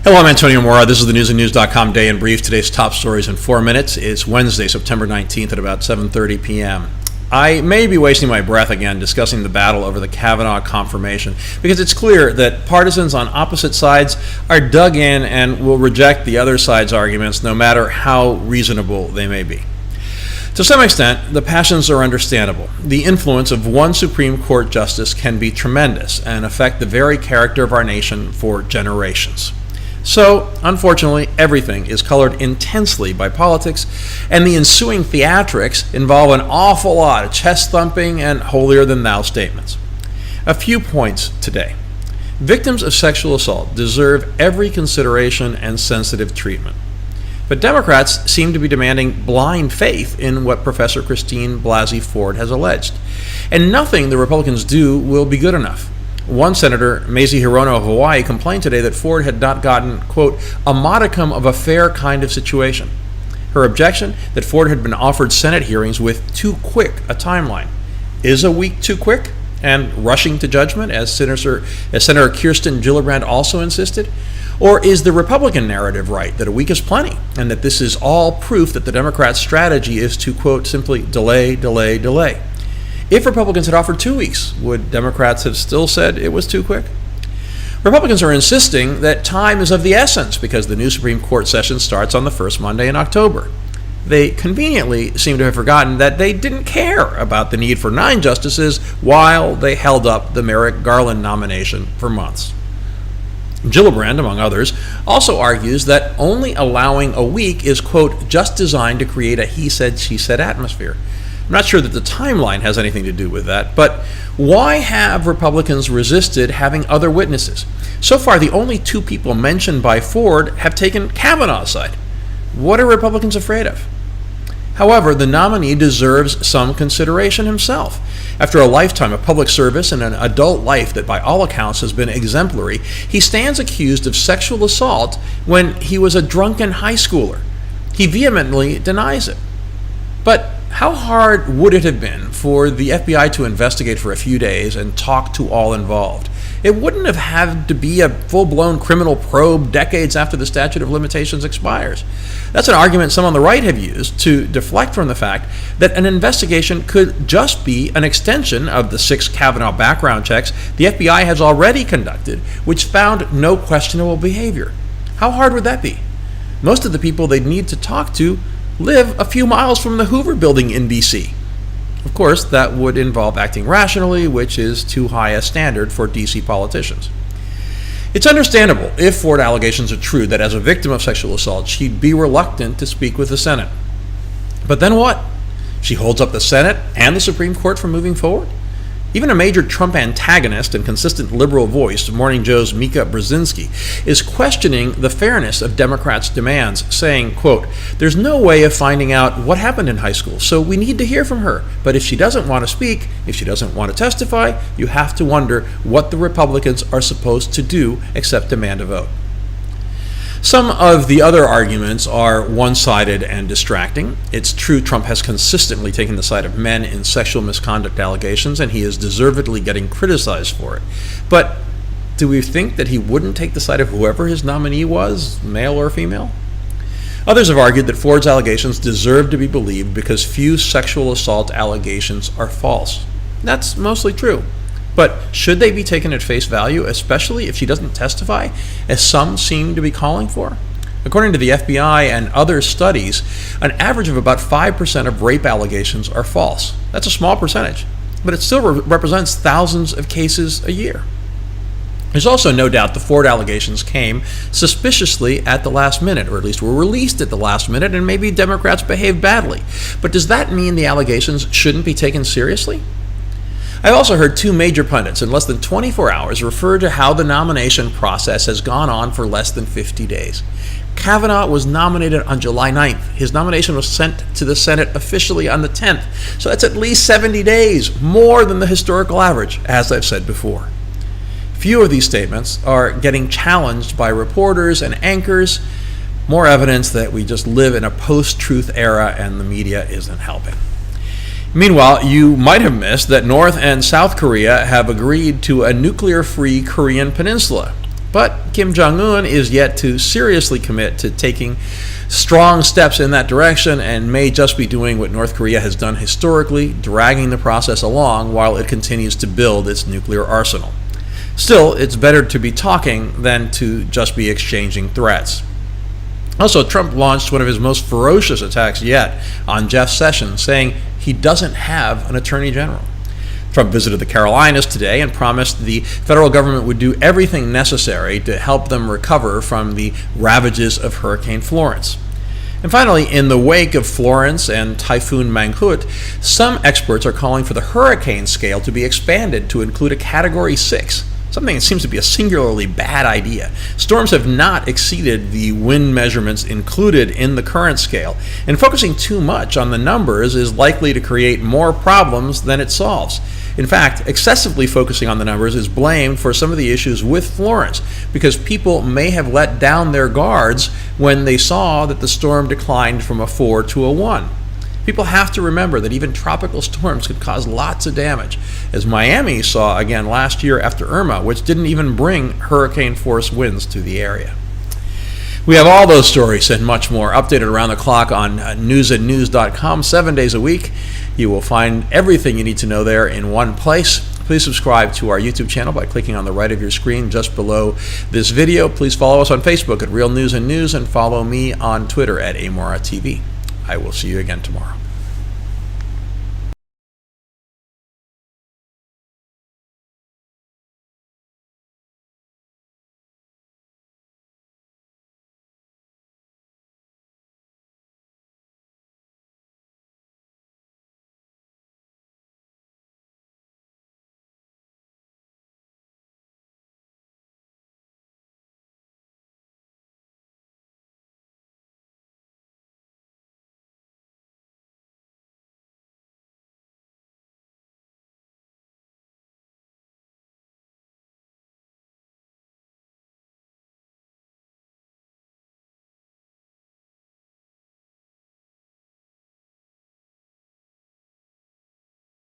Hello, I'm Antonio Mora. This is the newsandnews.com Day in Brief. Today's top stories in 4 minutes. It's Wednesday, September 19th at about 7:30 p.m. I may be wasting my breath again discussing the battle over the Kavanaugh confirmation because it's clear that partisans on opposite sides are dug in and will reject the other side's arguments no matter how reasonable they may be. To some extent, the passions are understandable. The influence of one Supreme Court justice can be tremendous and affect the very character of our nation for generations. So, unfortunately, everything is colored intensely by politics, and the ensuing theatrics involve an awful lot of chest-thumping and holier-than-thou statements. A few points today. Victims of sexual assault deserve every consideration and sensitive treatment. But Democrats seem to be demanding blind faith in what Professor Christine Blasey Ford has alleged. And nothing the Republicans do will be good enough. One senator, Mazie Hirono of Hawaii, complained today that Ford had not gotten, quote, a modicum of a fair kind of situation. Her objection that Ford had been offered Senate hearings with too quick a timeline. Is a week too quick? And rushing to judgment, as Senator Kirsten Gillibrand also insisted? Or is the Republican narrative right, that a week is plenty, and that this is all proof that the Democrats' strategy is to, quote, simply delay, delay, delay? If Republicans had offered 2 weeks, would Democrats have still said it was too quick? Republicans are insisting that time is of the essence because the new Supreme Court session starts on the first Monday in October. They conveniently seem to have forgotten that they didn't care about the need for 9 justices while they held up the Merrick Garland nomination for months. Gillibrand, among others, also argues that only allowing a week is, quote, just designed to create a he said, she said atmosphere. I'm not sure that the timeline has anything to do with that, but why have Republicans resisted having other witnesses? So far, the only 2 people mentioned by Ford have taken Kavanaugh's side. What are Republicans afraid of? However, the nominee deserves some consideration himself. After a lifetime of public service and an adult life that by all accounts has been exemplary, he stands accused of sexual assault when he was a drunken high schooler. He vehemently denies it. But how hard would it have been for the FBI to investigate for a few days and talk to all involved? It wouldn't have had to be a full-blown criminal probe decades after the statute of limitations expires. That's an argument some on the right have used to deflect from the fact that an investigation could just be an extension of the 6 Kavanaugh background checks the FBI has already conducted, which found no questionable behavior. How hard would that be? Most of the people they'd need to talk to live a few miles from the Hoover Building in D.C. Of course, that would involve acting rationally, which is too high a standard for D.C. politicians. It's understandable, if Ford allegations are true, that as a victim of sexual assault, she'd be reluctant to speak with the Senate. But then what? She holds up the Senate and the Supreme Court from moving forward? Even a major Trump antagonist and consistent liberal voice, Morning Joe's Mika Brzezinski, is questioning the fairness of Democrats' demands, saying, quote, there's no way of finding out what happened in high school, so we need to hear from her. But if she doesn't want to speak, if she doesn't want to testify, you have to wonder what the Republicans are supposed to do except demand a vote. Some of the other arguments are one-sided and distracting. It's true Trump has consistently taken the side of men in sexual misconduct allegations, and he is deservedly getting criticized for it. But do we think that he wouldn't take the side of whoever his nominee was, male or female? Others have argued that Ford's allegations deserve to be believed because few sexual assault allegations are false. That's mostly true. But should they be taken at face value, especially if she doesn't testify, as some seem to be calling for? According to the FBI and other studies, an average of about 5% of rape allegations are false. That's a small percentage, but it still represents thousands of cases a year. There's also no doubt the Ford allegations came suspiciously at the last minute, or at least were released at the last minute, and maybe Democrats behaved badly. But does that mean the allegations shouldn't be taken seriously? I've also heard 2 major pundits in less than 24 hours refer to how the nomination process has gone on for less than 50 days. Kavanaugh was nominated on July 9th. His nomination was sent to the Senate officially on the 10th. So that's at least 70 days, more than the historical average, as I've said before. Few of these statements are getting challenged by reporters and anchors. More evidence that we just live in a post-truth era and the media isn't helping. Meanwhile, you might have missed that North and South Korea have agreed to a nuclear-free Korean peninsula. But Kim Jong-un is yet to seriously commit to taking strong steps in that direction and may just be doing what North Korea has done historically, dragging the process along while it continues to build its nuclear arsenal. Still, it's better to be talking than to just be exchanging threats. Also, Trump launched one of his most ferocious attacks yet on Jeff Sessions, saying he doesn't have an attorney general. Trump visited the Carolinas today and promised the federal government would do everything necessary to help them recover from the ravages of Hurricane Florence. And finally, in the wake of Florence and Typhoon Mangkhut, some experts are calling for the hurricane scale to be expanded to include a Category 6. Something that seems to be a singularly bad idea. Storms have not exceeded the wind measurements included in the current scale, and focusing too much on the numbers is likely to create more problems than it solves. In fact, excessively focusing on the numbers is blamed for some of the issues with Florence, because people may have let down their guards when they saw that the storm declined from a 4 to a 1. People have to remember that even tropical storms could cause lots of damage, as Miami saw again last year after Irma, which didn't even bring hurricane-force winds to the area. We have all those stories and much more updated around the clock on newsandnews.com 7 days a week. You will find everything you need to know there in one place. Please subscribe to our YouTube channel by clicking on the right of your screen just below this video. Please follow us on Facebook at Real News and News, and follow me on Twitter at AmoraTV. I will see you again tomorrow.